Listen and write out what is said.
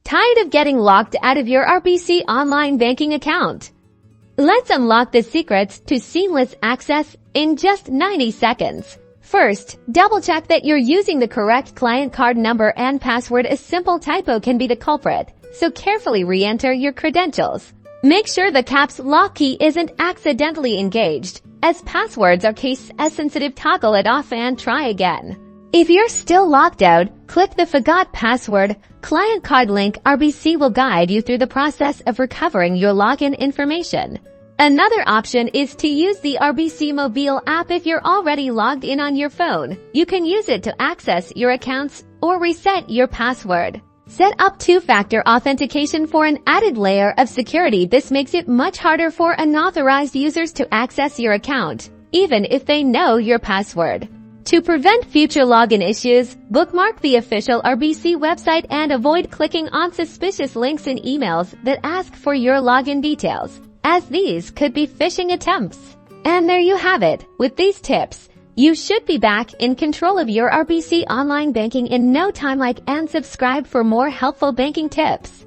Tired of getting locked out of your RBC online banking account? Let's unlock the secrets to seamless access in just 90 seconds. First, double-check that you're using the correct client card number and password. A simple typo can be the culprit, so carefully re-enter your credentials. Make sure the caps lock key isn't accidentally engaged, as passwords are case-sensitive. Toggle it off and try again. If you're still locked out, click the Forgot Password client card link. RBC will guide you through the process of recovering your login information. Another option is to use the RBC Mobile App. If you're already logged in on your phone, you can use it to access your accounts or reset your password. Set up two-factor authentication for an added layer of security. This makes it much harder for unauthorized users to access your account, even if they know your password. To prevent future login issues, bookmark the official RBC website and avoid clicking on suspicious links in emails that ask for your login details, as these could be phishing attempts. And there you have it. With these tips, you should be back in control of your RBC online banking in no time. Like and subscribe for more helpful banking tips.